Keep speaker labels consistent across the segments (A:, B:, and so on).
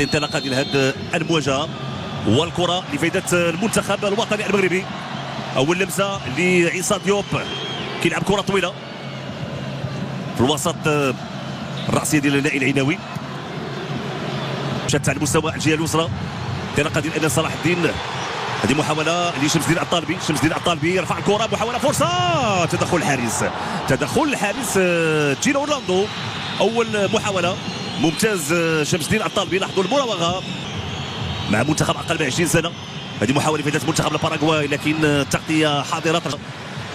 A: انطلاقه ديال هذه المواجهه والكره لفائده المنتخب الوطني المغربي. اول لمسه لعيسى ديوب كيلعب كره طويله في الوسط الراسيه ديال النائي العناوي، مشات على المستوى الجهه اليسرى. انطلاقه ديال انس صلاح الدين، هذه محاوله لشمس الدين الطالبي. شمس الدين الطالبي يرفع الكره، محاوله فرصه، تدخل الحارس، تدخل الحارس جيل اورلاندو. اول محاوله ممتاز شمس الدين الطالبي. لاحظوا المراوغه مع منتخب اقل من 20 سنه. هذه محاوله لفائده منتخب الباراغواي لكن التغطيه حاضره.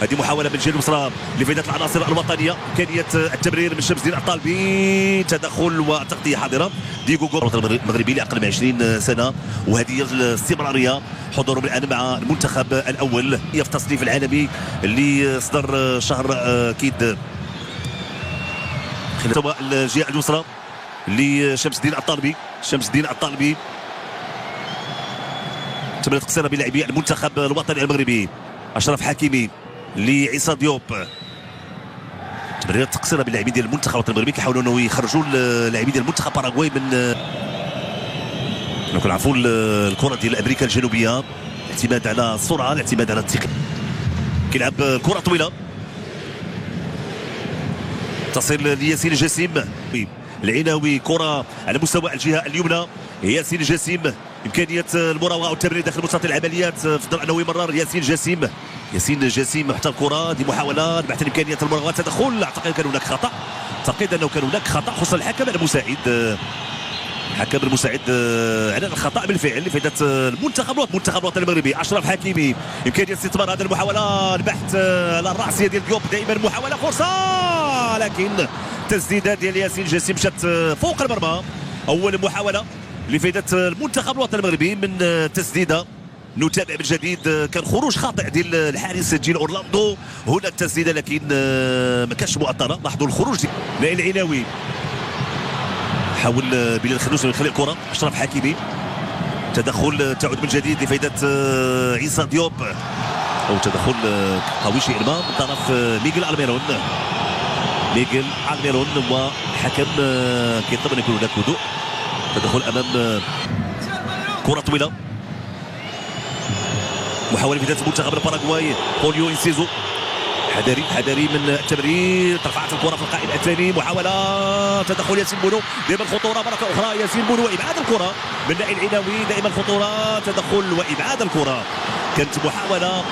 A: هذه محاوله من الجهه اليسرى لفائده العناصر الوطنيه. امكانيه التمرير من شمس الدين الطالبي، تدخل وتغطيه حاضره. ديغو المغربي لاقل من 20 سنه، وهذه الاستمراريه حضوره الان مع المنتخب الاول في التصنيف العالمي اللي صدر شهر اكيد خلال الجهه اليسرى لشمس الدين الطالبي. شمس الدين الطالبي تمرير تقصيره بلاعبي المنتخب الوطني المغربي. اشرف حكيمي لعيسى ديوب، تمرير تقصيره بلاعبين ديال المنتخب الوطني المغربي كيحاولوا انه يخرجوا اللاعبين ديال المنتخب باراغواي من كنعرفوا الكره ديال امريكا الجنوبيه، الاعتماد على السرعه، الاعتماد على التقنيه. كيلعب كره طويله تصل لياسين الجسيم العناوي، كره على مستوى الجهه اليمنى. ياسين الجسيم امكانيه المراوغه والتمرير داخل مسطح العمليات، فضل انه يمرر ياسين الجسيم. ياسين الجسيم حتى الكره دي محاوله بحث امكانيه المراوغه، تدخل. اعتقد كان هناك خطا، اعتقد انه كان هناك خطا خصوصا الحكم المساعد. الحكم المساعد على الخطا بالفعل لفائده المنتخب الوطني المغربي. اشرف حكيمي امكانيه استثمار هذه المحاوله، البحث على الراسيه ديال ديوب، دائما محاوله فرصه، لكن تسديده ديال ياسين الجسيم مشات فوق المرمى. اول محاوله لفائده المنتخب الوطني المغربي من تسديده. نتابع من جديد، كان خروج خاطئ ديال الحارس جيل اورلاندو. هنا التسديده لكن ما كانش مؤطره. لاحظوا الخروج ديال نائل العناوي، حاول بلال الخنوس من خلال الكره. اشرف حكيمي، تدخل تعود من جديد لفائده عيسى ديوب، او تدخل قوي شيء ما من طرف ميغيل الميرون. وحكم كيطلب ان يكون هناك هدوء. تدخل امام كره طويله، محاوله لفائده المنتخب الباراغواي. خوليو انسيزو، حذري من التمرير، ترفعت الكره في القائم الثاني. محاوله، تدخل ياسين بونو، دائما الخطوره مره اخرى. ياسين بونو وابعاد الكره من نائل العناوي، دائما الخطوره، تدخل وابعاد الكره. كانت محاوله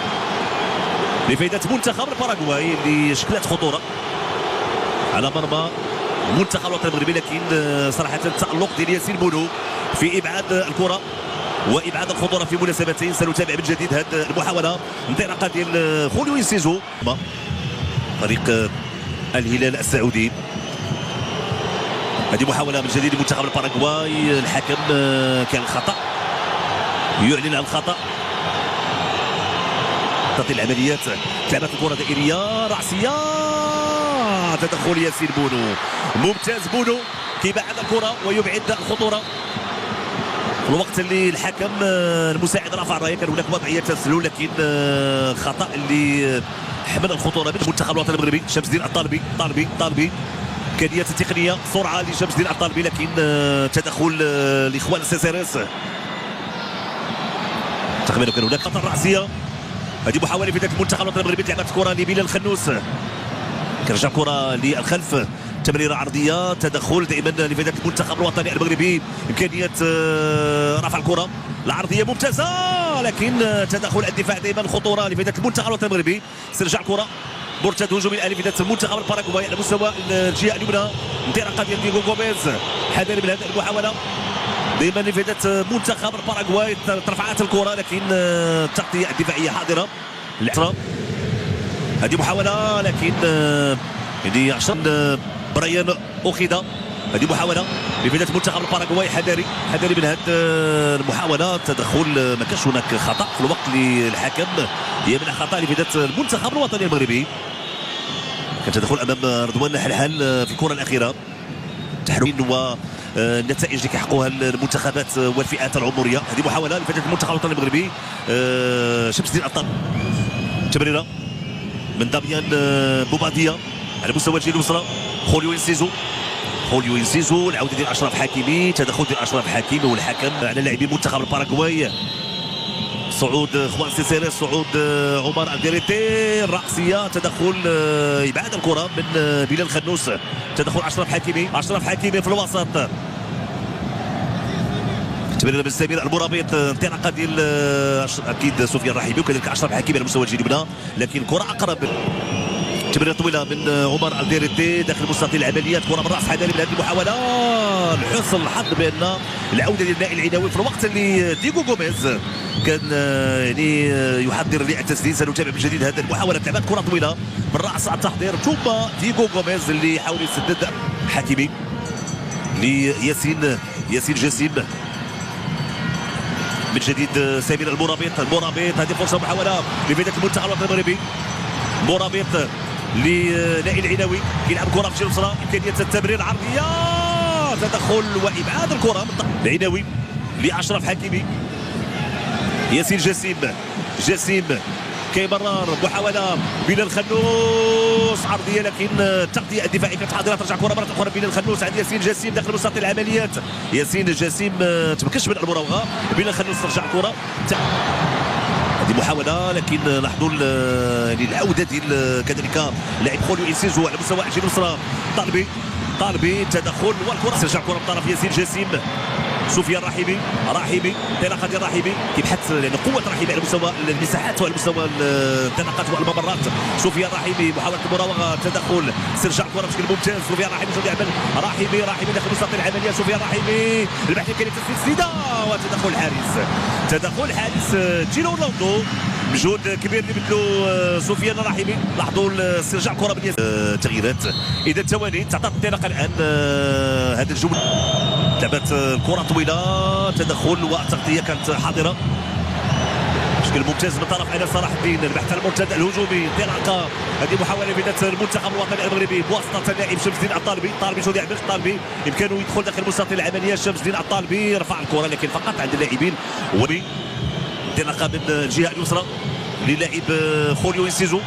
A: لفائده منتخب الباراغواي اللي شكلت خطوره على مرمى المنتخب الوطني المغربي، لكن صراحه التالق ديال ياسين بونو في ابعاد الكره وابعاد الخطوره في مناسبتين. سنتابع من جديد هذه المحاوله. انطلاقه ديال خوليو انسيزو فريق الهلال السعودي. هذه محاوله من جديد لمنتخب الباراغواي. الحكم كان خطا، يعلن عن الخطا. تطيل العمليات، لعبت الكره دائريه راسيه، تدخل ياسين بونو. ممتاز بونو، كيبعد الكره ويبعد الخطوره. في الوقت اللي الحكم المساعد رفع الرايه كان هناك وضعيه تسلل، لكن خطا اللي حمل الخطوره من المنتخب الوطني المغربي. شمس الدين الطالبي، امكانيات التقنيه، سرعه لشمس الدين الطالبي، لكن تدخل الاخوان السيسيريس. تقريبا كان هناك خطا راسيه. هذه محاوله في ذاك المنتخب الوطني المغربي، لعبت الكره لبلال الخنوس، كرجع كره للخلف، تمريره عرضيه، تدخل دائما لفائده المنتخب الوطني المغربي. امكانيه رفع الكره العرضيه ممتازه، لكن تدخل الدفاع دائما خطوره لفائده المنتخب الوطني المغربي. استرجاع الكره، مرتد هجومي الان لفائده المنتخب الباراغواي على مستوى الجهه اليمنى. انطلاقه ديال ديغو غوميز، حذر من هذه المحاوله دائما لفائده منتخب الباراغواي. ترفعت الكره لكن التغطيه الدفاعيه حاضره. هذه محاوله لكن يعني عشان برايان اوخيدا. هذه محاوله لفائده منتخب الباراغواي. حذري من هذه المحاوله. تدخل، ما كانش هناك خطا في الوقت اللي الحكم يمنع خطا لفائده المنتخب الوطني المغربي. كان تدخل امام رضوان حلحل في الكره الاخيره. تحرير والنتائج اللي كيحققوها المنتخبات والفئات العمريه. هذه محاوله لفائده المنتخب الوطني المغربي. شمس الدين الطالبي، تمريره من داميان بوباديا على مستوى الجهه اليسرى. خوليو انسيزو، خوليو انسيزو، العوده ديال اشرف حكيمي، تدخل ديال اشرف حكيمي والحكم على لاعبي منتخب الباراغواي. صعود خوان سيسيريس، صعود عمر الديريتي، الرأسية، تدخل إبعاد الكرة من بلال خنوس، تدخل أشرف حكيمي، أشرف حكيمي في الوسط، تمريره بن سمير المرابط، انطلاقه ديال اكيد سفيان الرحيمي وكذلك اشرف حكيمي على مستوى الجهه اليمنى، لكن كره اقرب. تمريره طويله من عمر الديريتي داخل مستطيل العمليات، كره من راس حداري من هذه المحاوله، لحسن الحظ بان العوده ديال نائل العناوي في الوقت اللي ديغو غوميز كان يعني يحضر للتسديد. سنتابع من جديد هذه المحاوله، لعبت كره طويله من راس التحضير، ثم ديغو غوميز اللي يحاول يسدد. حكيمي لياسين جسيم، من جديد سمير المرابط، هذه فرصه محاوله لفائده المنتخب الوطني المغربي. مرابط لنائل العناوي يلعب كره في الجهه اليسرى، امكانيه التمرير عرضيه، تدخل وابعاد الكره من العناوي لاشرف حكيمي. ياسين جسيم كيمرر، محاوله بلال خنوس عرضيه، لكن التغطيه الدفاعيه كانت حاضره، ترجع كره مره اخرى بلال خنوس عند ياسين جسيم داخل مستطيل العمليات. ياسين جسيم تمكنش من المراوغه، بلال خنوس ترجع الكره. هذه محاولة، لكن لاحظوا العودة ديال كذلك لاعب خوليو انسيزو على مستوى الجهة اليسرى. طالبي تدخل والكرة ترجع كرة بطرف ياسين جسيم. سفيان الرحيمي، انطلاقة ديال الرحيمي كيبحث لأن قوة الرحيمي على مستوى المساحات وعلى مستوى الانطلاقات والممرات. سفيان الرحيمي محاولة المراوغة، تدخل، استرجاع الكرة بشكل ممتاز. سفيان الرحيمي شو يعمل؟ رحيمي داخل مستطيل العملية. سفيان الرحيمي البحث كان تسديدة وتدخل الحارس جيل اورلاندو. مجهود كبير اللي بذلو سفيان الرحيمي. لاحظوا استرجاع الكرة من التغييرات. إذا الثواني تعطى الانطلاقة الآن هذا الجولة. لعبت الكرة طويلة، تدخل والتغطية كانت حاضرة بشكل ممتاز من طرف أنس صلاح الدين. البحث عن المرتد الهجومي، انطلاقة، هذه محاولة بداية المنتخب الوطني المغربي بواسطة اللاعب شمس الدين الطالبي. شو يعمل الطالبي؟ إمكانه يدخل داخل مستطيل العملية. شمس الدين الطالبي رفع الكرة لكن فقط عند اللاعبين. انطلاقة من الجهة اليسرى للاعب خوليو انسيزو.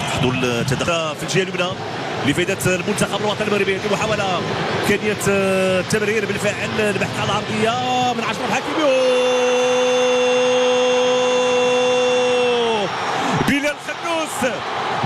A: لاحظوا التدخل في الجهة اليمنى لفائدة المنتخب الوطني المغربي. هذه محاولة، إمكانية التمرير بالفعل، البحث عن العرضية من أشرف حكيمي. بلال خنوس،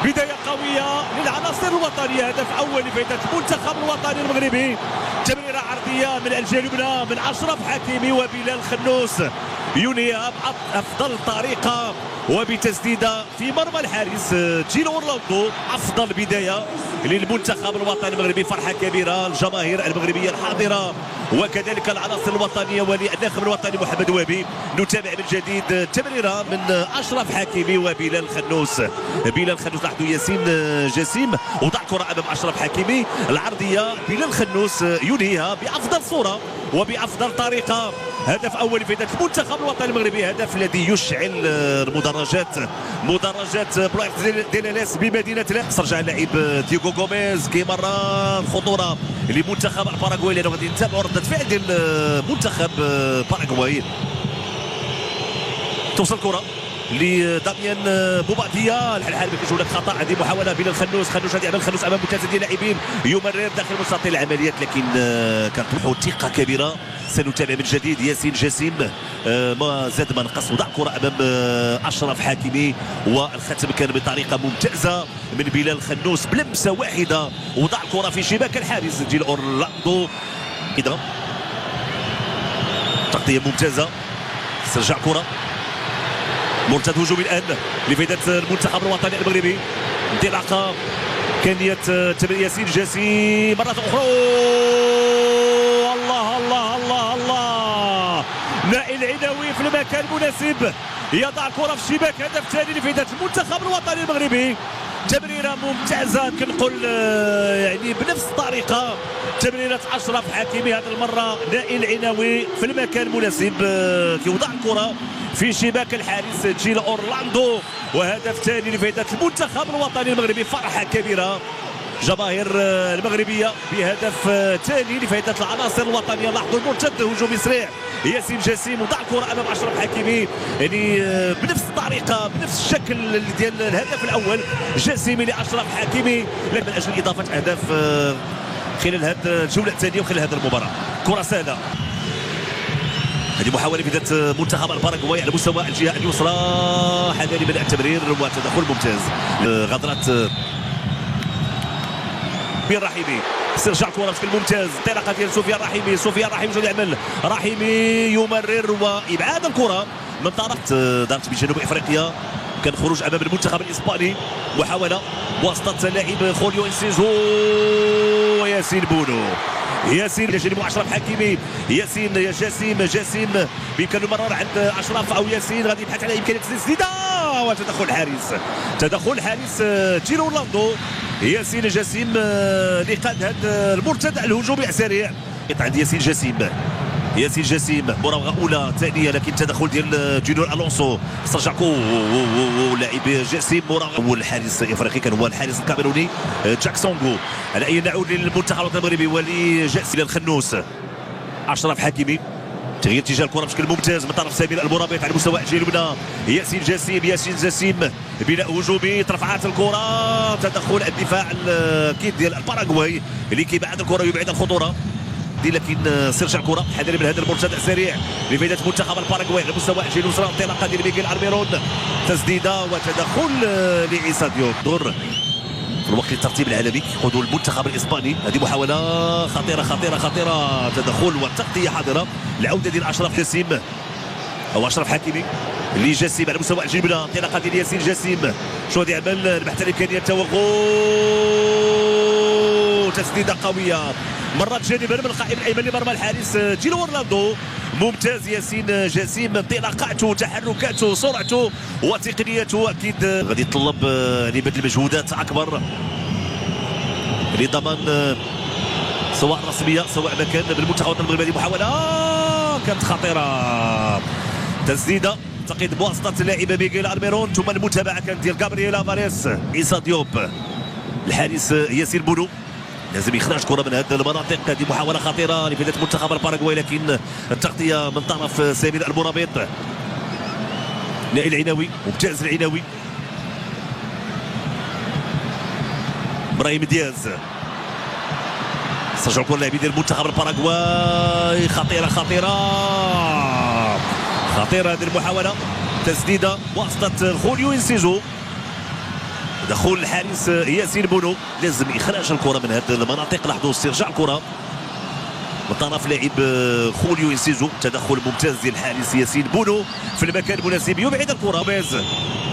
A: بداية قوية للعناصر الوطنية، هدف أول لفائدة المنتخب الوطني المغربي. تمريرة عرضية من الجهة اليمنى من أشرف حكيمي، وبلال خنوس ينهيها بأفضل طريقة وبتسديده في مرمى الحارس جيل اورلاندو. افضل بدايه للمنتخب الوطني المغربي، فرحه كبيره الجماهير المغربيه الحاضره وكذلك العناصر الوطنيه والناخب الوطني محمد وهبي. نتابع من جديد تمريره من اشرف حكيمي وبلال خنوس. لاحظوا ياسين جسيم وضع كره امام اشرف حكيمي، العرضيه بلال خنوس ينهيها بافضل صوره وبافضل طريقه. هدف اول في المنتخب الوطني المغربي، هدف الذي يشعل مدرجات بلايص ديال الاس بمدينه الاس. رجع اللاعب ديغو غوميز كيمرر، خطوره لمنتخب الباراغواي لانه غادي نتابعوا رده فعل ديال منتخب باراغواي. توصل الكره لداميان بوباديا، الحال ما كاينش هناك خطا. هذه محاوله بين خنوس غادي يعمل خنوس امام متعدد اللاعبين، يمرر داخل مستطيل العمليات لكن كانت ثقه كبيره. سنتابع من جديد ياسين جسيم، ما زاد ما نقص، وضع كره امام اشرف حكيمي والختم كان بطريقه ممتازه من بلال خنوس بلمسه واحده، وضع الكره في شباك الحارس ديال اورلاندو. اذا تغطيه ممتازه، استرجاع كره، مرتد هجومي الان لفائده المنتخب الوطني المغربي. انطلاقه، امكانيه تمرير ياسين جسيم مره اخرى. الله نائل العناوي في المكان المناسب يضع الكره في الشباك. هدف ثاني لفائده المنتخب الوطني المغربي. تمريره ممتازه يمكن نقول يعني بنفس الطريقه تمريره اشرف حكيمي. هذه المره نائل العناوي في المكان المناسب كيوضع الكره في شباك الحارس جيل اورلاندو. وهدف ثاني لفائده المنتخب الوطني المغربي، فرحه كبيره جماهير المغربيه بهدف ثاني لفائده العناصر الوطنيه. لاحظوا المرتد هجومي سريع ياسين جسيم وضع الكره امام اشرف حكيمي، يعني بنفس الطريقه بنفس الشكل ديال الهدف الاول جسيمي لاشرف حكيمي، لكن من اجل اضافه اهداف خلال هذه الجوله الثانيه وخلال هذه المباراه. كره سهله، هذه محاوله في ذات منتخب الباراغواي على مستوى الجهه اليسرى، حذاري من التمرير وتدخل ممتاز. غادرات بالرحيمي، استرجاع الكره بشكل ممتاز، انطلاقه ديال سفيان رحيمي، سفيان رحيمي شنو يعمل؟ رحيمي يمرر وابعاد الكره من طرف دارت بجنوب افريقيا. كان خروج امام المنتخب الاسباني، محاوله وسط اللاعب خوليو انسيزو وياسين بونو. ياسين الى جانب اشرف حكيمي، ياسين يا جاسم بامكانه المرار عند اشرف او ياسين، غادي يبحث على امكانيه تسديده وتدخل الحارس، تدخل الحارس جيرو اورلاندو. ياسين جاسم اللي قاد هذا المرتدى الهجومي السريع عند ياسين جاسم مراوغه اولى ثانيه، لكن تدخل ديال جونيور الونسو، استرجعكو لاعب جاسم مراوغه. والحارس الافريقي كان هو الحارس الكاميروني جاك سونغو. على اي نعود للمنتخب المغربي ولي جاسم الخنوس. اشرف حكيمي، تغيير اتجاه الكره بشكل ممتاز من طرف سمير المرابط على مستوى الجهه اليمنى. ياسين جاسم بناء هجومي، ترفعات الكره، تدخل الدفاع الاكيد ديال الباراغواي اللي كيبعد الكره يبعد الخطوره، لكن استرجاع الكره حذري من هذا المرتدى السريع لفائده منتخب الباراغواي على مستوى الجهه اليسرى. انطلاقه ديال ميغيل ارميرون، تسديده وتدخل لعيسى ديوب. دور في الوقت الترتيب العالمي حضور المنتخب الاسباني. هذه محاوله خطيره، تدخل والتغطيه حاضره. العوده ديال اشرف جاسم او اشرف حكيمي اللي جاسم على مستوى الجهه اليمنى. انطلاقه ديال ياسين جاسم، شو غادي يعمل؟ البحث عن امكانيه التوغل، تسديده قويه مرات جانبا من القائم الايمن لمرمى الحارس جيرو اورلاندو. ممتاز ياسين جاسم، انطلاقاته، تحركاته، سرعته وتقنيته اكيد غادي يتطلب يعني بذل مجهودات اكبر لضمان سواء رسميه سواء مكان بالمنتخب المغربي. محاوله كانت خطيره، تسديده تقيد بواسطه اللاعب ميغيل ارميرون، ثم المتابعه كانت ديال غابرييل افاريس. عيسى ديوب، الحارس ياسين بونو لازم يخرج كره من هذه المناطق. هذه محاوله خطيره لفائده منتخب الباراغواي، لكن التغطيه من طرف سمير المرابط. نائل العناوي، ممتاز العناوي. ابراهيم دياز، استرجعوا الكره اللاعبين ديال المنتخب الباراغواي. خطيره هذه المحاوله، تسديده واسطه خوليو انسيزو، دخول الحارس ياسين بونو. لازم اخراج الكره من هذه المناطق. لاحظوا استرجاع الكره من طرف لاعب خوليو انسيزو، تدخل ممتاز ديال الحارس ياسين بونو في المكان المناسب، يبعد الكره.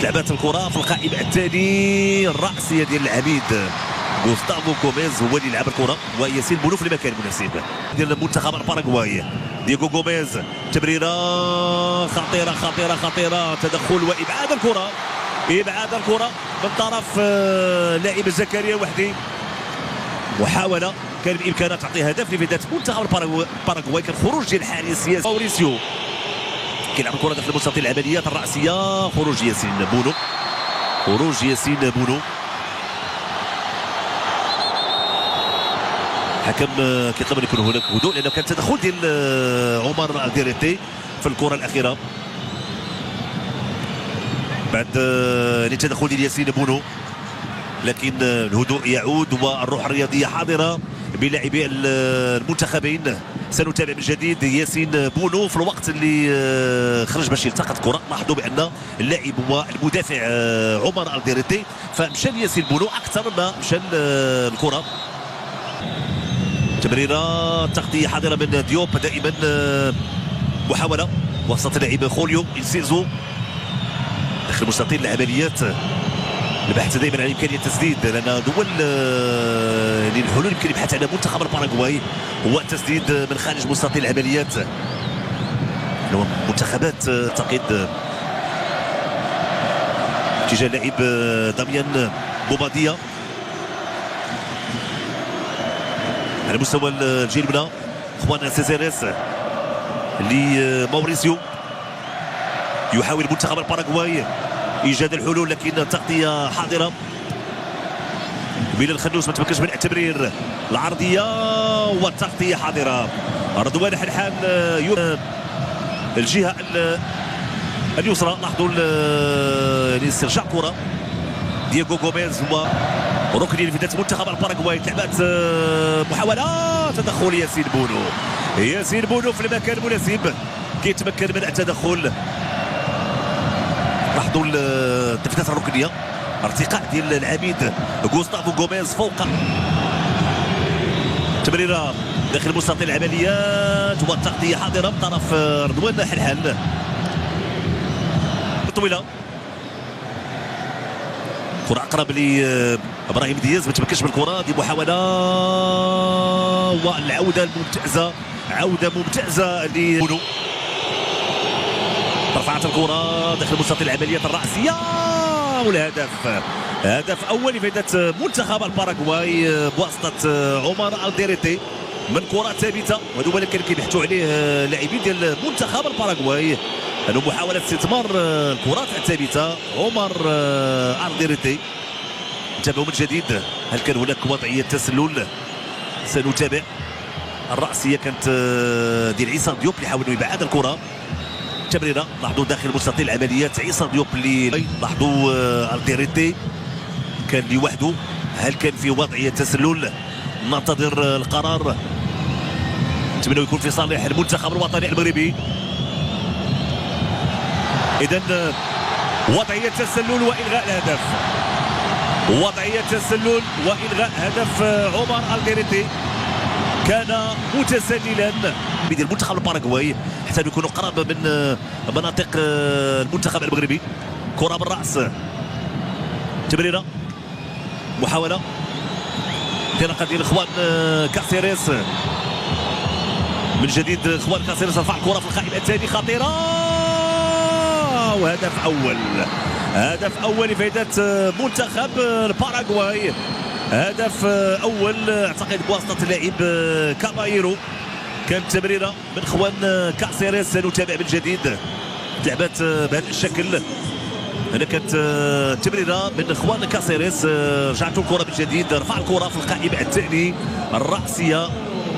A: لعبات الكره في القائم الثاني، الراسيه ديال العميد غوستافو غوميز هو اللي لعب الكره، وياسين بونو في المكان المناسب ديال المنتخب الباراغواي. دييغو غوميز، تمريره خطيره، تدخل وابعاد الكره، من طرف لاعب زكريا وحدي. محاوله كان بامكانها تعطي هدف لفائده منتخب الباراغواي. كان خروج ديال الحارس ماوريسيو، كيلعب الكره داخل مستطيل العمليات الراسيه. خروج ياسين بونو. حكم كيطلب ان يكون هناك هدوء، لانه كان تدخل ديال عمر الديريتي في الكره الاخيره بعد التدخل ديال ياسين بونو، لكن الهدوء يعود والروح الرياضيه حاضره بلاعبي المنتخبين. سنتابع من جديد ياسين بونو في الوقت اللي خرج باش يلتقط الكره. لاحظوا بان اللاعب هو المدافع عمر الديريتي، فمشى ياسين بونو اكثر ما مشى الكره. تمريره تغطيه حاضره من ديوب، دائما محاوله وسط اللاعب خوليو انسيزو داخل مستطيل العمليات. البحث دائما عن امكانيه التسديد، لان دول الحلول يمكن يبحث على منتخب الباراغواي هو التسديد من خارج مستطيل العمليات. منتخبات اعتقد اتجاه اللاعب داميان بوباديا على مستوى الجهه اليمنى. خوان سيزيريس لماوريسيو، يحاول منتخب الباراغواي ايجاد الحلول، لكن التغطيه حاضره. بلال الخنوس ما تمكنش من التمرير، العرضيه والتغطيه حاضره. رضوان حنحان الجهه اليسرى. لاحظوا استرجاع كره دييغو غوميز هو ركنيه لفدات منتخب الباراغواي. لعبات محاولة تدخل ياسين بونو. ياسين بونو في المكان المناسب كيتمكن من التدخل. لاحظوا التفتات الركنيه، ارتقاء ديال العميد غوستافو غوميز فوق تمريره داخل مستطيل العمليات، والتغطيه حاضره من طرف رضوان حلحل. طويله كره اقرب لابراهيم دياز، ما تمكنش من الكره دي. محاوله والعوده الممتازه، عوده ممتازه لبونو. رفعت الكره داخل مستطيل العمليات الراسيه والهدف. هدف اول لفائده منتخب الباراغواي بواسطه عمر الديريتي من كره ثابته، وهذا هو اللي كانوا كيبحثوا عليه لاعبين ديال منتخب الباراغواي، انه محاوله استثمار الكرات الثابته. عمر الديريتي نتابعوا من جديد، هل كان هناك وضعيه تسلل؟ سنتابع. الراسيه كانت ديال عيسى ديوب اللي حاول يبعد الكره. تمريره لاحظوا داخل مستطيل العمليات عيسى ديوب اللي لاحظوا الديريتي كان لوحده. هل كان في وضعيه تسلل؟ ننتظر القرار، نتمنى يكون في صالح المنتخب الوطني المغربي. اذا وضعيه تسلل والغاء الهدف، وضعيه تسلل والغاء هدف. عمر الديريتي كان متسللا ديال المنتخب الباراغواي حتى يكونوا قراب من مناطق المنتخب المغربي. كره بالراس، تمريره، محاوله انطلاقه ديال اخوان كاسيريس. من جديد اخوان كاسيريس رفع الكره في القائم الثاني، خطيره وهدف اول. هدف اول لفائده منتخب الباراغواي. هدف اول اعتقد بواسطه اللاعب كابايرو. كانت تمريره من اخوان كاسيريس. نتابع من جديد، لعبات بهذا الشكل. هنا كانت تمريره من اخوان كاسيريس، رجعت الكره من جديد، رفع الكره في القائم الثاني الراسيه.